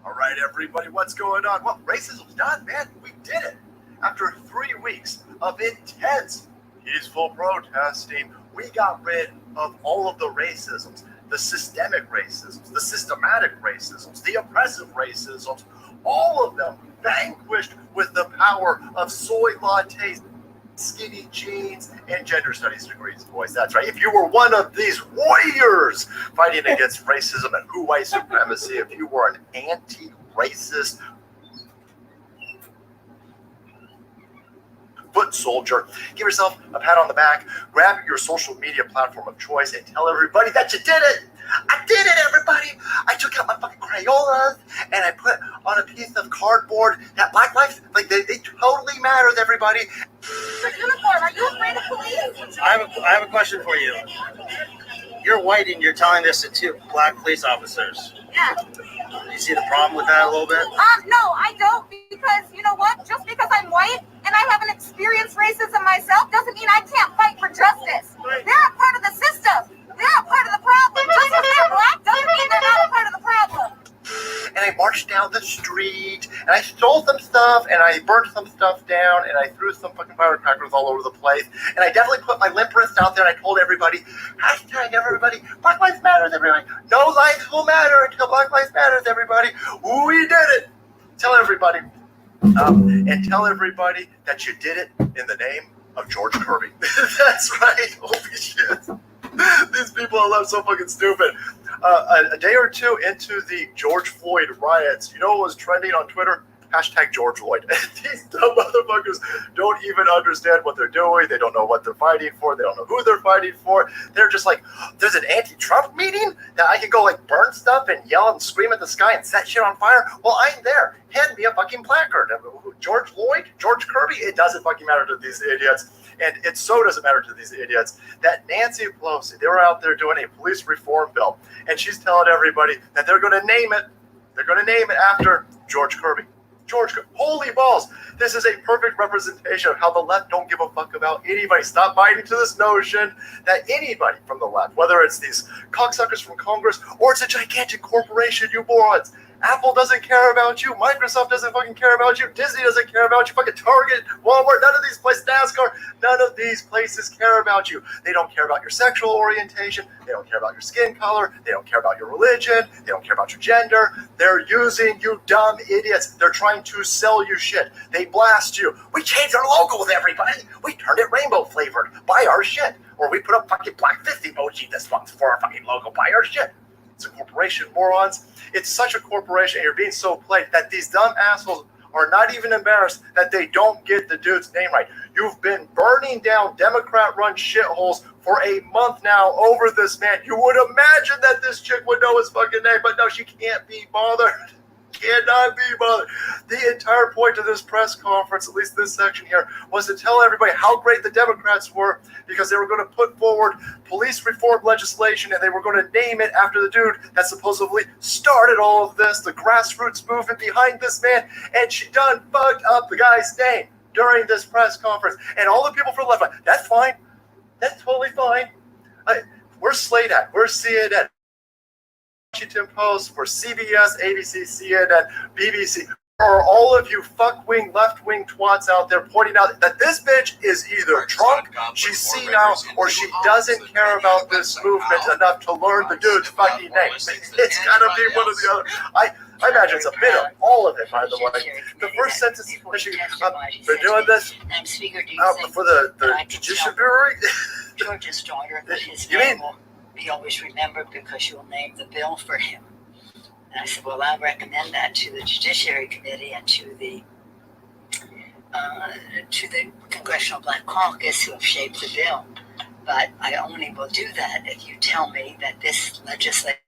All right, everybody, what's going on? Well, racism's done, man. We did it. After 3 weeks of intense, peaceful protesting, we got rid of all of the racisms, the systemic racisms, the systematic racisms, the oppressive racisms, all of them vanquished with the power of soy lattes, skinny jeans, and gender studies degrees, boys. That's right. If you were one of these warriors fighting against racism and white supremacy, if you were an anti-racist foot soldier, give yourself a pat on the back, grab your social media platform of choice, and tell everybody that you did it. I did it, everybody. I took out my fucking Crayolas and I put on a piece of cardboard that Black lives, like they totally matter, everybody. Your uniform, are you afraid of police? I have a question for you. You're white and you're telling this to two black police officers. Yeah. Do you see the problem with that a little bit? No, I don't, because you know what? Just because I'm white and I haven't experienced racism myself doesn't mean I can't fight for justice. They're a part of the system. They're a part of the problem. Just because they're black doesn't mean they're not a part of the problem. And I marched down the street, and I stole some stuff, and I burned some stuff down, and I threw some fucking firecrackers all over the place, and I definitely put my limp wrist out there, and I told everybody, hashtag everybody, Black Lives Matter, everybody. No lives will matter until Black Lives Matter, everybody. We did it. Tell everybody, and tell everybody that you did it in the name of George Kirby. That's right. Holy shit. These people are left so fucking stupid. A day or two into the George Floyd riots, you know what was trending on Twitter? Hashtag George Floyd. These dumb motherfuckers don't even understand what they're doing. They don't know what they're fighting for. They don't know who they're fighting for. They're just like, there's an anti-Trump meeting that I can go like burn stuff and yell and scream at the sky and set shit on fire. Well, I'm there. Hand me a fucking placard. George Floyd, George Kirby, it doesn't fucking matter to these idiots. And it so doesn't matter to these idiots that Nancy Pelosi, they were out there doing a police reform bill, and she's telling everybody that they're going to name it. They're going to name it after George Kirby. Holy balls. This is a perfect representation of how the left don't give a fuck about anybody. Stop biting to this notion that anybody from the left, whether it's these cocksuckers from Congress or it's a gigantic corporation, you morons. Apple doesn't care about you. Microsoft doesn't fucking care about you. Disney doesn't care about you. Fucking Target, Walmart, none of these places, NASCAR, none of these places care about you. They don't care about your sexual orientation. They don't care about your skin color. They don't care about your religion. They don't care about your gender. They're using you dumb idiots. They're trying to sell you shit. They blast you. We changed our logo with everybody. We turned it rainbow flavored. Buy our shit. Or we put a fucking black fist emoji this month for our fucking logo. Buy our shit. It's a corporation, morons. It's such a corporation, and you're being so played that these dumb assholes are not even embarrassed that they don't get the dude's name right. You've been burning down Democrat-run shitholes for a month now over this man. You would imagine that this chick would know his fucking name, but no, she can't be bothered. Cannot be bothered. The entire point of this press conference, at least this section here, was to tell everybody how great the Democrats were because they were going to put forward police reform legislation and they were going to name it after the dude that supposedly started all of this, the grassroots movement behind this man, and she done fucked up the guy's name during this press conference. And all the people from the left, that's fine. That's totally fine. We're Slate Act. We're CNN. Washington Post, for CBS, ABC, CNN, BBC, or all of you fuck-wing, left-wing twats out there pointing out that this bitch is either drunk, she's senile, or she doesn't care about this movement enough to learn the dude's fucking name. It's gotta be one or the other. I imagine it's a bit of all of it, by the way. The first sentence, they're doing this for the judiciary. George's daughter, but his You name mean- will be always remembered because you'll name the bill for him. And I said, well, I recommend that to the Judiciary Committee and to the Congressional Black Caucus who have shaped the bill. But I only will do that if you tell me that this legislation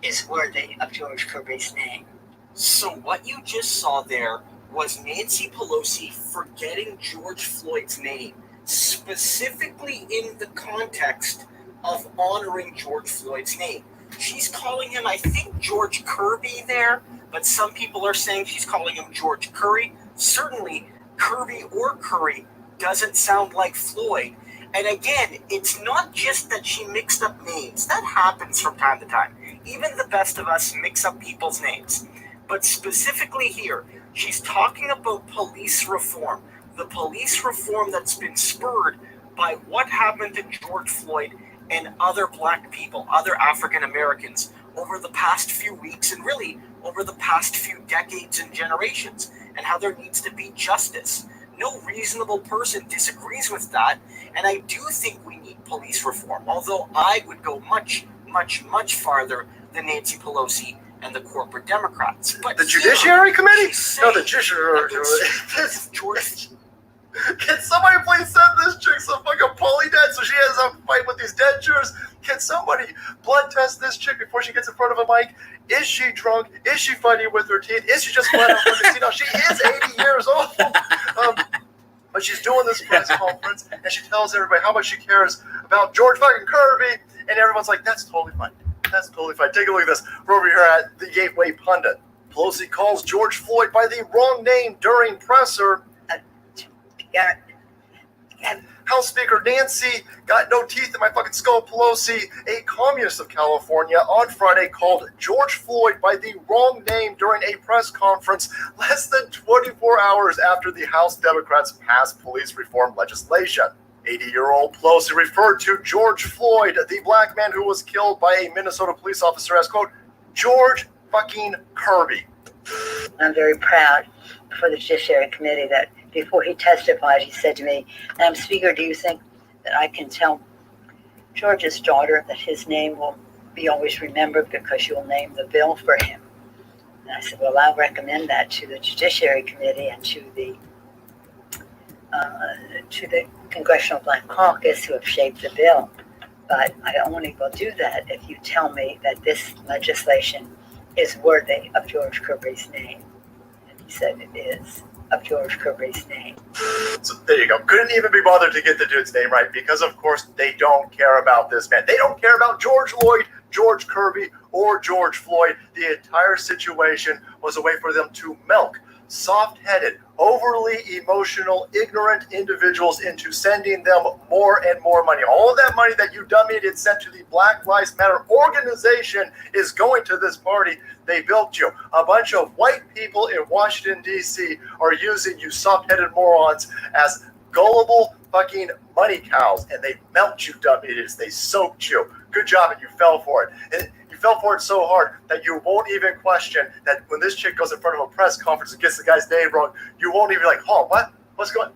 is worthy of George Kirby's name. So what you just saw there was Nancy Pelosi forgetting George Floyd's name, specifically in the context of honoring George Floyd's name. She's calling him, I think, George Kirby there, but some people are saying she's calling him George Curry. Certainly, Kirby or Curry doesn't sound like Floyd. And again, it's not just that she mixed up names. That happens from time to time. even the best of us mix up people's names. But specifically here, she's talking about police reform. The police reform that's been spurred by what happened to George Floyd and other black people, other African Americans over the past few weeks and really over the past few decades and generations, and how there needs to be justice. No reasonable person disagrees with that, and I do think we need police reform, although I would go much, much, much farther than Nancy Pelosi and the corporate Democrats. But The Judiciary Committee? she's No, saying the Judiciary that Committee. George Can somebody please send this chick some fucking poly dead so she has a fight with these dentures? Can somebody blood test this chick before she gets in front of a mic? Is she drunk? Is she fighting with her teeth? Is she just flat out fucking, you know, she is 80 years old. But she's doing this press conference and she tells everybody how much she cares about George fucking Kirby, and everyone's like, that's totally fine. That's totally fine. Take a look at this. We're over here at the Gateway Pundit. Pelosi calls George Floyd by the wrong name during presser. House Speaker Nancy got no teeth in my fucking skull. Pelosi, a communist of California, on Friday called George Floyd by the wrong name during a press conference less than 24 hours after the House Democrats passed police reform legislation. 80-year-old Pelosi referred to George Floyd, the black man who was killed by a Minnesota police officer, as, quote, George fucking Kirby. I'm very proud for the Judiciary Committee that before he testified, he said to me, Madam Speaker, do you think that I can tell George's daughter that his name will be always remembered because you'll name the bill for him? And I said, well, I'll recommend that to the Judiciary Committee and to the Congressional Black Caucus who have shaped the bill. But I only will do that if you tell me that this legislation is worthy of George Kirby's name. And he said it is of George Kirby's name. So there you go. Couldn't even be bothered to get the dude's name right because, of course, they don't care about this man. They don't care about George Lloyd, George Kirby, or George Floyd. The entire situation was a way for them to milk soft-headed, overly emotional, ignorant individuals into sending them more and more money. All of that money that you dummied and sent to the Black Lives Matter organization is going to this party. They built you. A bunch of white people in Washington, D.C. are using you soft-headed morons as gullible fucking money cows, and they milked you, dumb idiots. They soaked you. Good job, and you fell for it. And you fell for it so hard that you won't even question that when this chick goes in front of a press conference and gets the guy's name wrong, you won't even be like, oh, what? What's going on?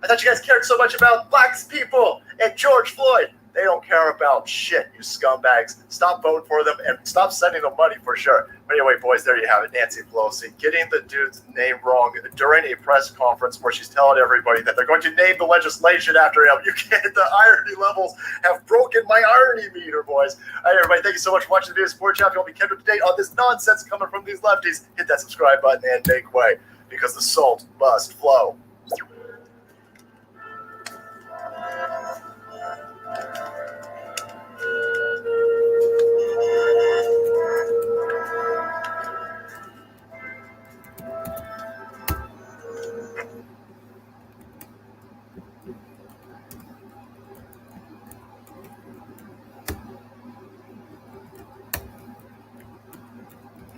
I thought you guys cared so much about black people and George Floyd. They don't care about shit, you scumbags. Stop voting for them and stop sending them money for sure. But anyway, boys, there you have it. Nancy Pelosi getting the dude's name wrong during a press conference where she's telling everybody that they're going to name the legislation after him. You can't, the irony levels have broken my irony meter, boys. All right, everybody, thank you so much for watching the video support channel. If you want to be kept up to date on this nonsense coming from these lefties, hit that subscribe button and make way because the salt must flow.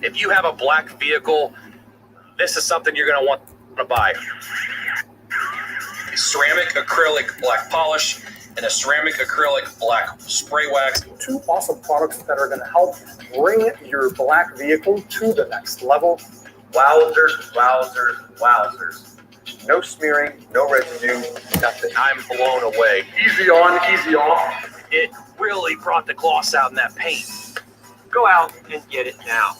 If you have a black vehicle, this is something you're going to want to buy. Ceramic acrylic black polish and a ceramic acrylic black spray wax. Two awesome products that are going to help bring your black vehicle to the next level. Wowzers, wowzers, wowzers. No smearing, no residue, nothing. I'm blown away. Easy on, easy off. It really brought the gloss out in that paint. Go out and get it now.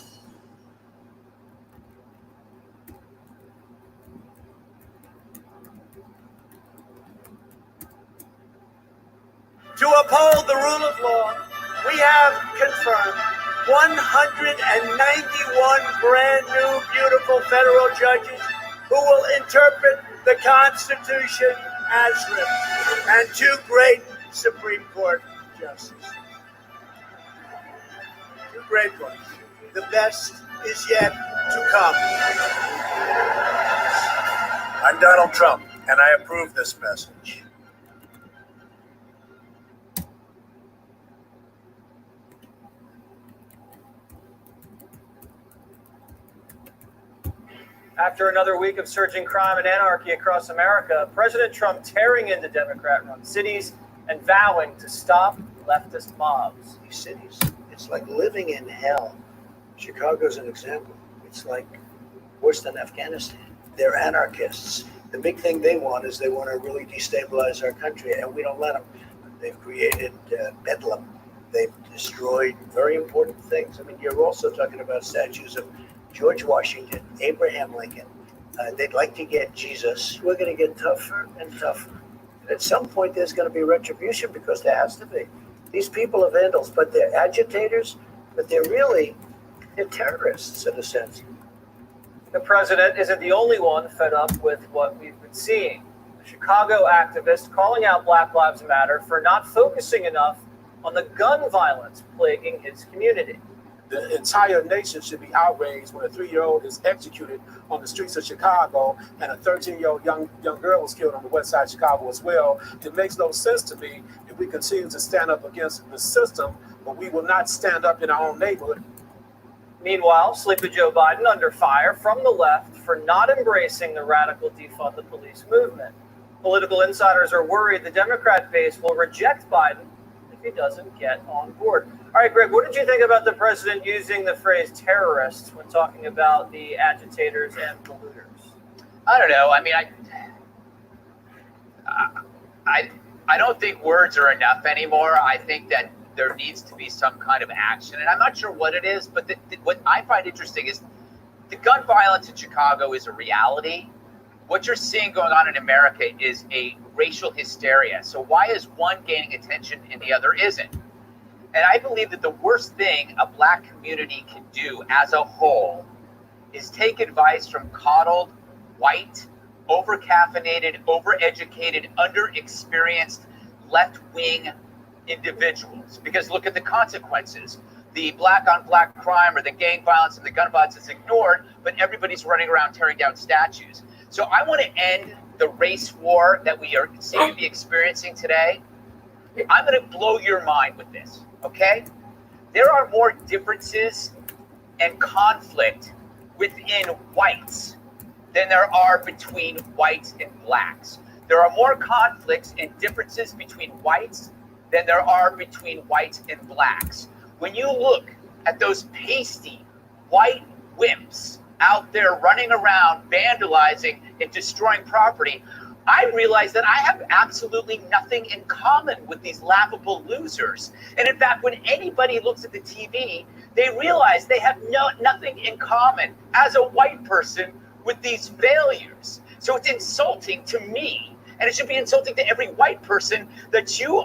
To uphold the rule of law, we have confirmed 191 brand new, beautiful federal judges who will interpret the Constitution as written, and 2 great Supreme Court justices. 2 great ones. The best is yet to come. I'm Donald Trump, and I approve this message. After another week of surging crime and anarchy across America, President Trump tearing into Democrat-run cities and vowing to stop leftist mobs. These cities, it's like living in hell. Chicago's an example. It's like worse than Afghanistan. They're anarchists. The big thing they want is they want to really destabilize our country, and we don't let them. They've created bedlam. They've destroyed very important things. I mean, you're also talking about statues of George Washington, Abraham Lincoln. They'd like to get Jesus. We're going to get tougher and tougher. And at some point, there's going to be retribution because there has to be. These people are vandals, but they're agitators, but they're terrorists in a sense. The president isn't the only one fed up with what we've been seeing. A Chicago activist calling out Black Lives Matter for not focusing enough on the gun violence plaguing his community. The entire nation should be outraged when a 3-year-old is executed on the streets of Chicago and a 13-year-old young girl was killed on the west side of Chicago as well. It makes no sense to me if we continue to stand up against the system, but we will not stand up in our own neighborhood. Meanwhile, Sleepy Joe Biden under fire from the left for not embracing the radical defund the police movement. Political insiders are worried the Democrat base will reject Biden if he doesn't get on board. All right, Greg, what did you think about the president using the phrase terrorists when talking about the agitators and the looters? I don't know. I mean, I don't think words are enough anymore. I think that there needs to be some kind of action, and I'm not sure what it is, but what I find interesting is the gun violence in Chicago is a reality. What you're seeing going on in America is a racial hysteria. So why is one gaining attention and the other isn't? And I believe that the worst thing a Black community can do as a whole is take advice from coddled, white, over-caffeinated, over-educated, under-experienced, left-wing individuals. Because look at the consequences. The Black-on-Black crime or the gang violence and the gun violence is ignored, but everybody's running around tearing down statues. So I want to end the race war that we seem to be experiencing today. I'm going to blow your mind with this. Okay? There are more differences and conflict within whites than there are between whites and blacks. There are more conflicts and differences between whites than there are between whites and blacks. When you look at those pasty white wimps out there running around vandalizing and destroying property, I realize that I have absolutely nothing in common with these laughable losers. And in fact, when anybody looks at the TV, they realize they have nothing in common as a white person with these failures. So it's insulting to me, and it should be insulting to every white person that you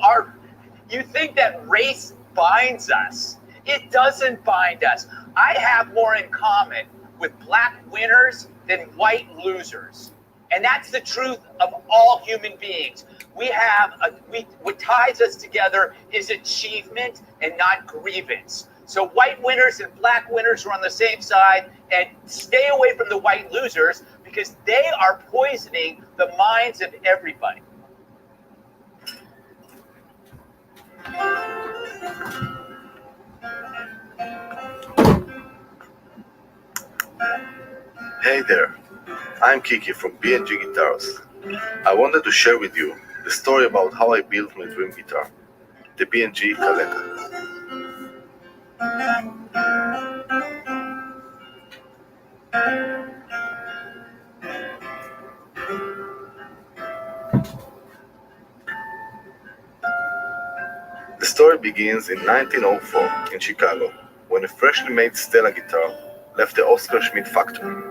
think that race binds us. It doesn't bind us. I have more in common with Black winners than white losers. And that's the truth of all human beings. What ties us together is achievement and not grievance. So white winners and Black winners are on the same side, and stay away from the white losers because they are poisoning the minds of everybody. Hey there, I'm Kiki from B&G Guitars. I wanted to share with you the story about how I built my dream guitar, the B&G Kaleka. The story begins in 1904 in Chicago, when a freshly made Stella guitar left the Oscar Schmidt factory.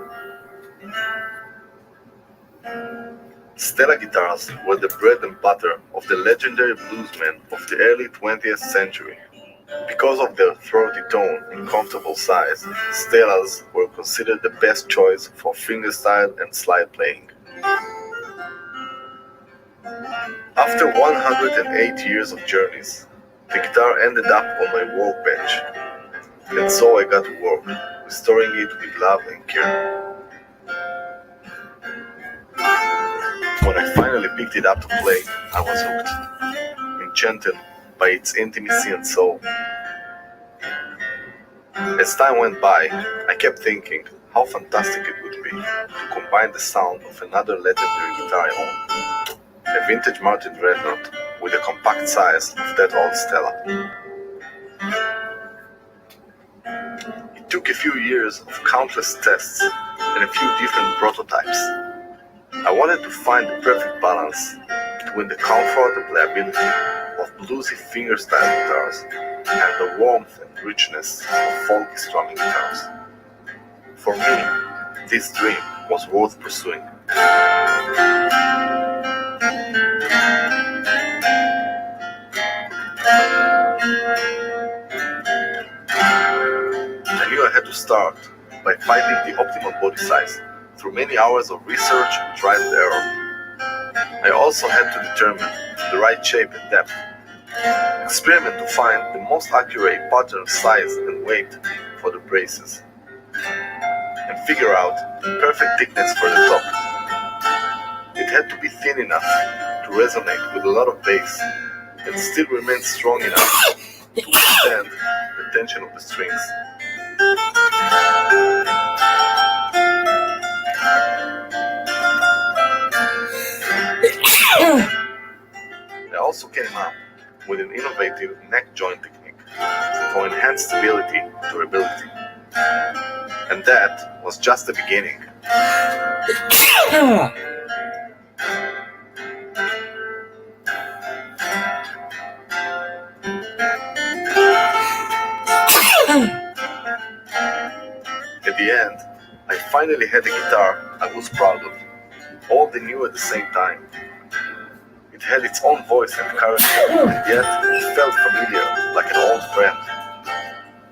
Stella guitars were the bread and butter of the legendary bluesmen of the early 20th century. Because of their throaty tone and comfortable size, Stellas were considered the best choice for fingerstyle and slide playing. After 108 years of journeys, the guitar ended up on my workbench, and so I got to work, restoring it with love and care. When I finally picked it up to play, I was hooked, enchanted by its intimacy and soul. As time went by, I kept thinking, how fantastic it would be to combine the sound of another legendary guitar I own, a vintage Martin Dreadnought with the compact size of that old Stella. It took a few years of countless tests and a few different prototypes. I wanted to find the perfect balance between the comfort and playability of bluesy fingerstyle guitars and the warmth and richness of folky strumming guitars. For me, this dream was worth pursuing. I knew I had to start by finding the optimal body size through many hours of research and trial and error. I also had to determine the right shape and depth, experiment to find the most accurate pattern, size and weight for the braces, and figure out the perfect thickness for the top. It had to be thin enough to resonate with a lot of bass and still remain strong enough to withstand the tension of the strings. I also came up with an innovative neck joint technique for enhanced stability and durability. And that was just the beginning. At the end, I finally had a guitar I was proud of, old and new at the same time. It had its own voice and character, and yet it felt familiar, like an old friend.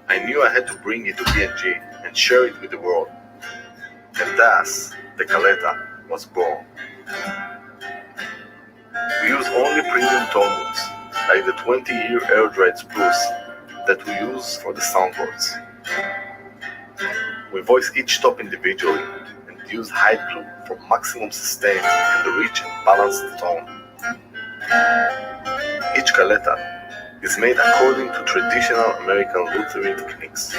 I knew I had to bring it to B&G and share it with the world. And thus, the Caleta was born. We use only premium tone woods, like the 20-year air-dried spruce that we use for the soundboards. We voice each top individually and use hide glue for maximum sustain and the rich and balanced tone. Each Caleta is made according to traditional American luthiering techniques.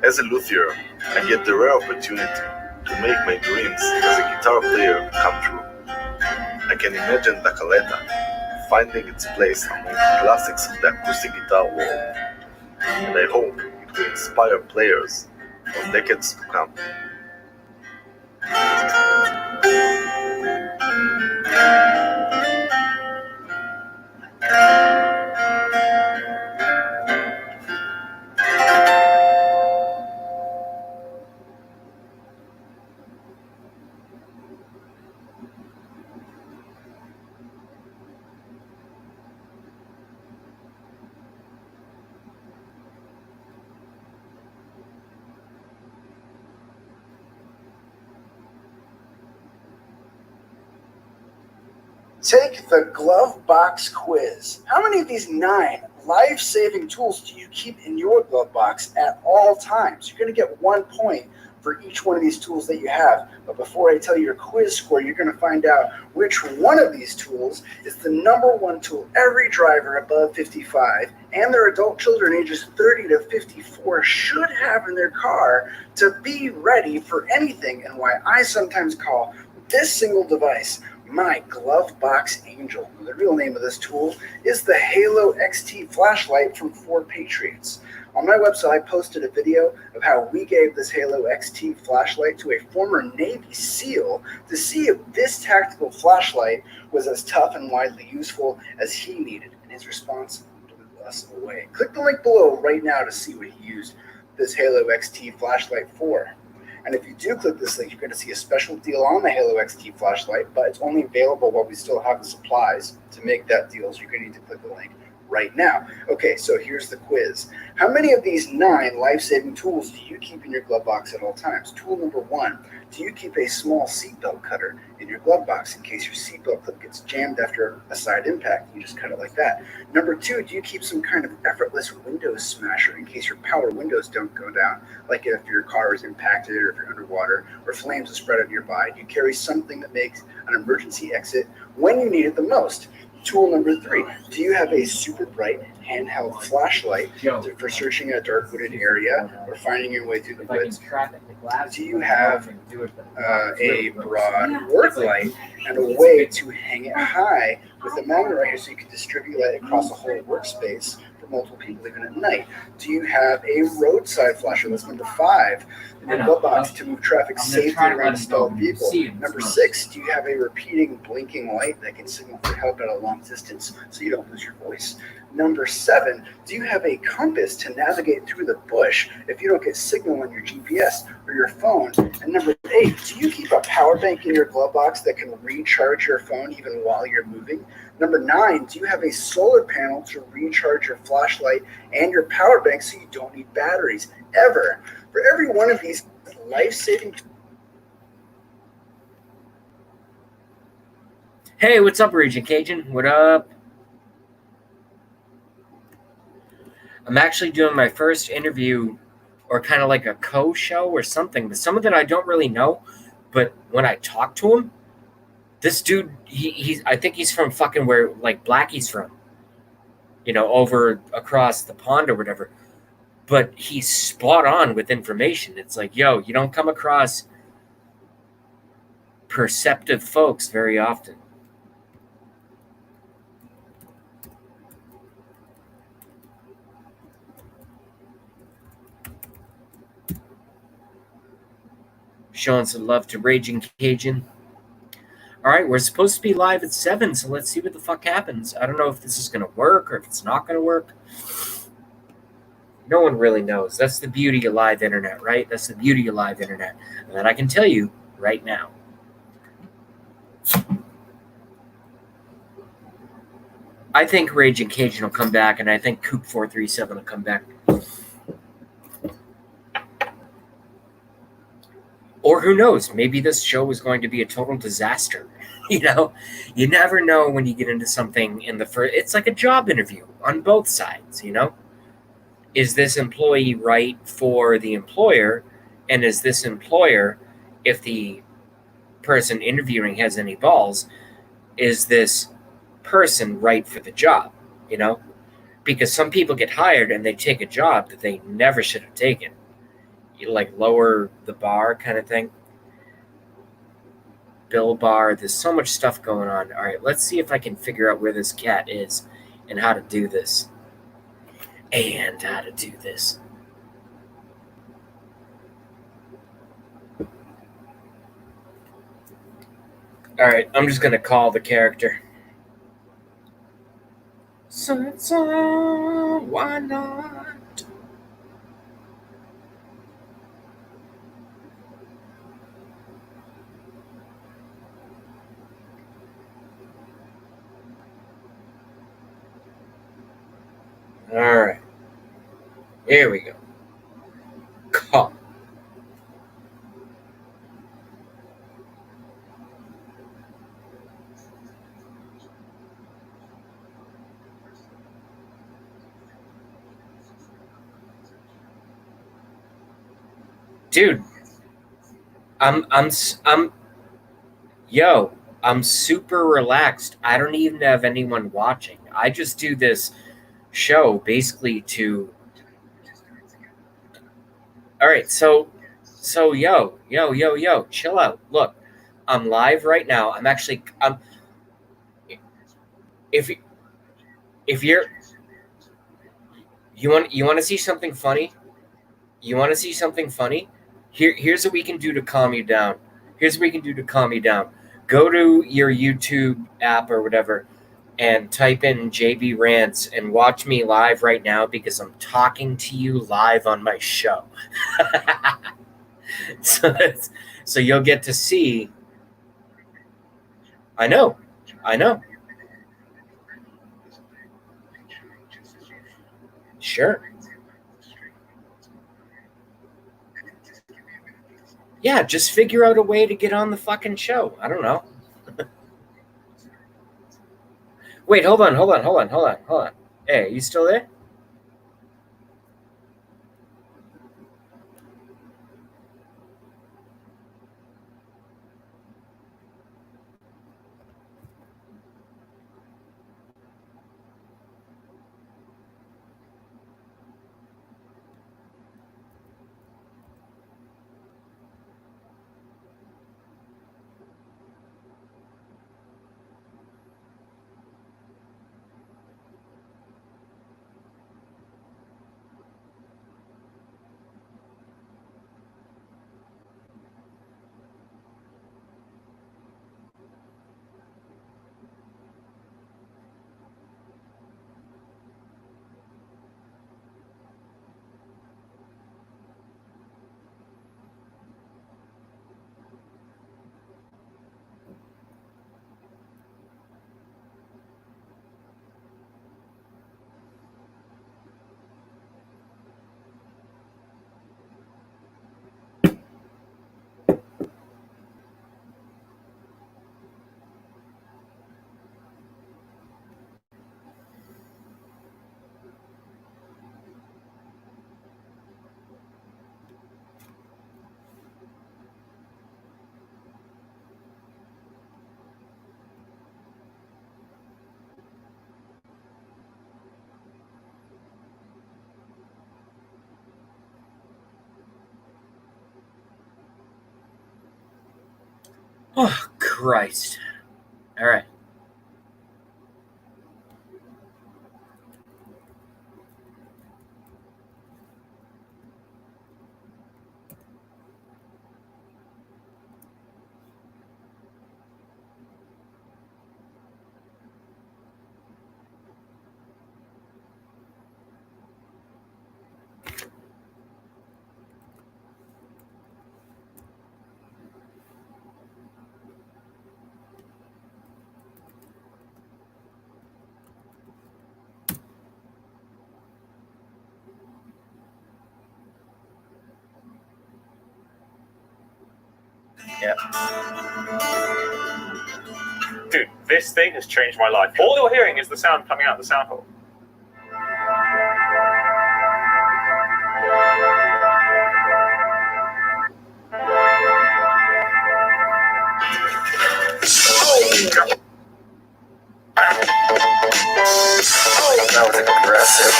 As a luthier, I get the rare opportunity to make my dreams as a guitar player come true. I can imagine the Caleta finding its place among the classics of the acoustic guitar world, and I hope it will inspire players for decades to come. Take the glove box quiz. How many of these 9 life-saving tools do you keep in your glove box at all times? You're going to get 1 point for each one of these tools that you have. But before I tell you your quiz score, you're going to find out which one of these tools is the #1 tool every driver above 55 and their adult children ages 30 to 54 should have in their car to be ready for anything, and why I sometimes call this single device my glove box angel. The real name of this tool is the Halo XT flashlight from Ford Patriots. On my website, I posted a video of how we gave this Halo XT flashlight to a former Navy SEAL to see if this tactical flashlight was as tough and widely useful as he needed. And his response blew us away. Click the link below right now to see what he used this Halo XT flashlight for. And if you do click this link, you're going to see a special deal on the Halo XT flashlight, but it's only available while we still have the supplies to make that deal. So you're going to need to click the link right now. Okay, so here's the quiz. How many of these 9 life-saving tools do you keep in your glove box at all times? Tool #1, do you keep a small seatbelt cutter in your glove box in case your seatbelt clip gets jammed after a side impact? You just cut it like that. #2, do you keep some kind of effortless window smasher in case your power windows don't go down, like if your car is impacted or if you're underwater or flames are spread out nearby? Do you carry something that makes an emergency exit when you need it the most? Tool number 3, do you have a super bright handheld flashlight for searching a dark wooded area or finding your way through the woods? Do you have a broad work light and a way to hang it high with a magnet right here so you can distribute light across a whole workspace for multiple people even at night? Do you have a roadside flasher? That's number 5. In your glove box to move traffic safely around a stalled vehicle. Number 6, do you have a repeating blinking light that can signal for help at a long distance so you don't lose your voice? Number 7, do you have a compass to navigate through the bush if you don't get signal on your GPS or your phone? And number 8, do you keep a power bank in your glove box that can recharge your phone even while you're moving? Number 9, do you have a solar panel to recharge your flashlight and your power bank so you don't need batteries ever? For every one of these life-saving... Hey, what's up, Raging Cajun? What up? I'm actually doing my first interview, or kind of like a co-show or something, with someone that I don't really know, but when I talk to him, this dude, I think he's from fucking where, like, Blackie's from. You know, over across the pond or whatever. But he's spot on with information. It's like, yo, you don't come across perceptive folks very often. Showing some love to Raging Cajun. All right, we're supposed to be live at 7, so let's see what the fuck happens. I don't know if this is going to work or if it's not going to work. No one really knows. That's the beauty of live internet, right? That's the beauty of live internet. And that I can tell you right now. I think Raging Cajun will come back, and I think Coop437 will come back. Or who knows? Maybe this show is going to be a total disaster. You know, you never know when you get into something in the first. It's like a job interview on both sides, you know? Is this employee right for the employer? And is this employer, if the person interviewing has any balls, is this person right for the job? You know? Because some people get hired and they take a job that they never should have taken. You like lower the bar kind of thing. Bill Barr, there's so much stuff going on. All right, let's see if I can figure out where this cat is and how to do this. And how to do this. All right, I'm just going to call the character. So, why not? All right. Here we go. Call. Dude, I'm super relaxed. I don't even have anyone watching. I just do this show basically to. All right, so yo, chill out. Look, I'm live right now. If you're you want to see something funny? You want to see something funny? Here's what we can do to calm you down. Go to your YouTube app or whatever and type in JB Rants and watch me live right now because I'm talking to you live on my show. So you'll get to see. I know. Sure. Yeah, just figure out a way to get on the fucking show. I don't know. Wait, hold on. Hey, you still there? Oh, Christ. All right. Yeah. Dude, this thing has changed my life. All you're hearing is the sound coming out of the sound hole. That was aggressive.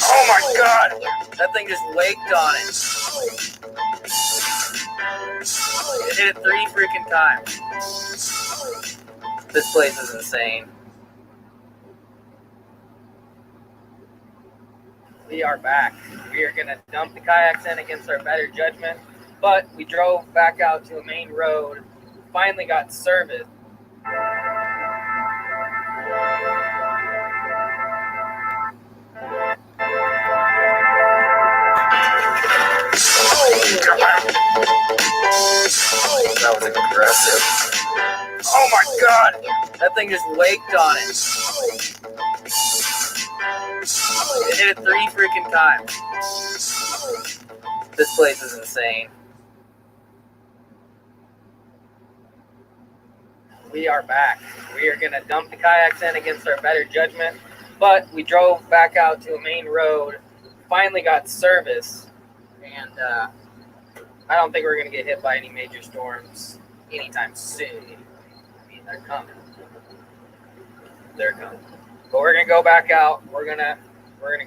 Oh my god! That thing just waked on it. It hit it 3 freaking times. This place is insane. We are back. We are going to dump the kayaks in against our better judgment, but we drove back out to a main road, finally got service. That was aggressive. Oh my god! That thing just waked on it. It hit it 3 freaking times. This place is insane. We are back. We are going to dump the kayaks in against our better judgment, but we drove back out to a main road, finally got service, and I don't think we're going to get hit by any major storms anytime soon. I mean, they're coming. They're coming. But we're going to go back out. We're going to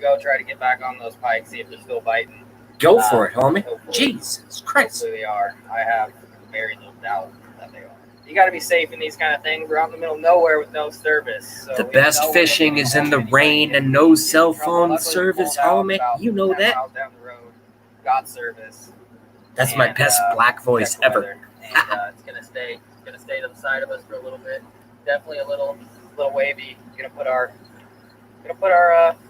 go try to get back on those pikes, see if they're still biting. Go for it, homie. Jesus Christ. Hopefully they are. I have very little doubt that they are. You got to be safe in these kind of things. We're out in the middle of nowhere with no service. So The best fishing is in the rain and no cell phone service, homie. You know that. Down the road, got service. That's my best black voice ever. And, it's gonna stay to the side of us for a little bit. Definitely a little wavy. Gonna put our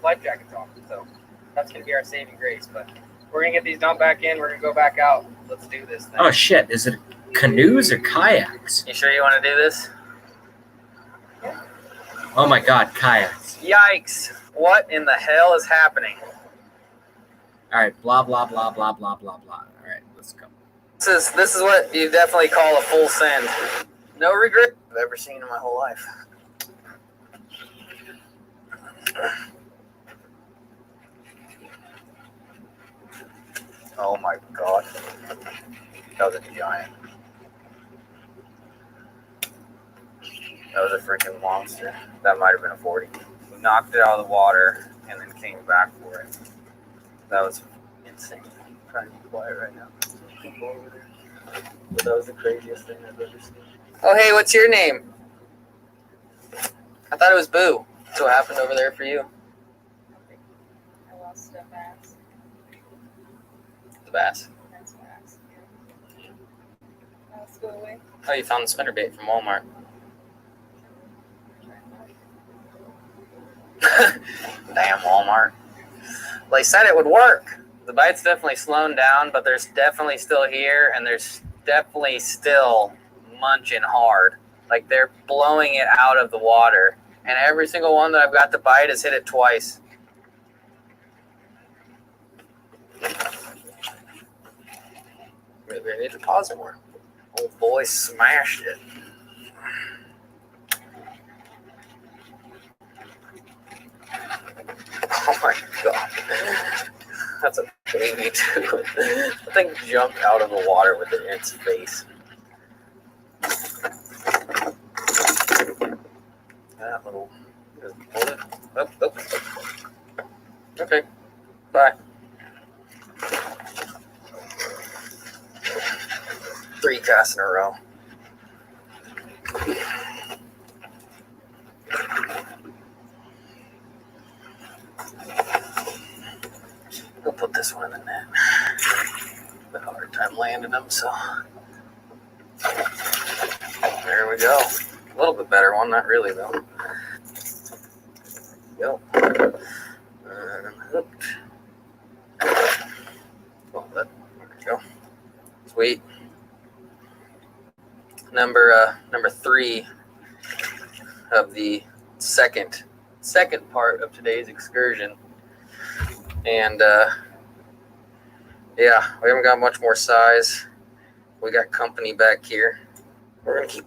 life jackets on. So that's gonna be our saving grace. But we're gonna get these dumped back in. We're gonna go back out. Let's do this thing. Oh, shit. Is it canoes or kayaks? You sure you want to do this? Oh, my God. Kayaks. Yikes! What in the hell is happening? All right. Blah, blah, blah, blah, blah, blah, blah. All right. Let's go. This is what you definitely call a full send. No regret I've ever seen in my whole life. Oh my god. That was a giant. That was a freaking monster. That might have been a 40. We knocked it out of the water and then came back for it. That was insane. I'm trying to be quiet right now. People over there. But that was the craziest thing I've ever seen. Oh, hey, what's your name? I thought it was Boo. So what happened over there for you? I lost a bass. The bass. That's bass. Let's go away. Oh, you found the spinnerbait from Walmart. Damn Walmart. Well, they said it would work. The bite's definitely slowing down, but there's definitely still here, and there's definitely still munching hard. Like they're blowing it out of the water. And every single one that I've got to bite has hit it twice. Maybe I need to pause more. Old boy smashed it. Oh my god. That's a baby too. The thing jumped out of the water with it in its face. That little. Hold it. Oh. Okay. Bye. 3 casts in a row. time landing them, so there we go. A little bit better one, not really though. Go. And hooked. Oh, there we go. Sweet. Number 3 of the second part of today's excursion. And yeah, we haven't got much more size. We got company back here. We're gonna keep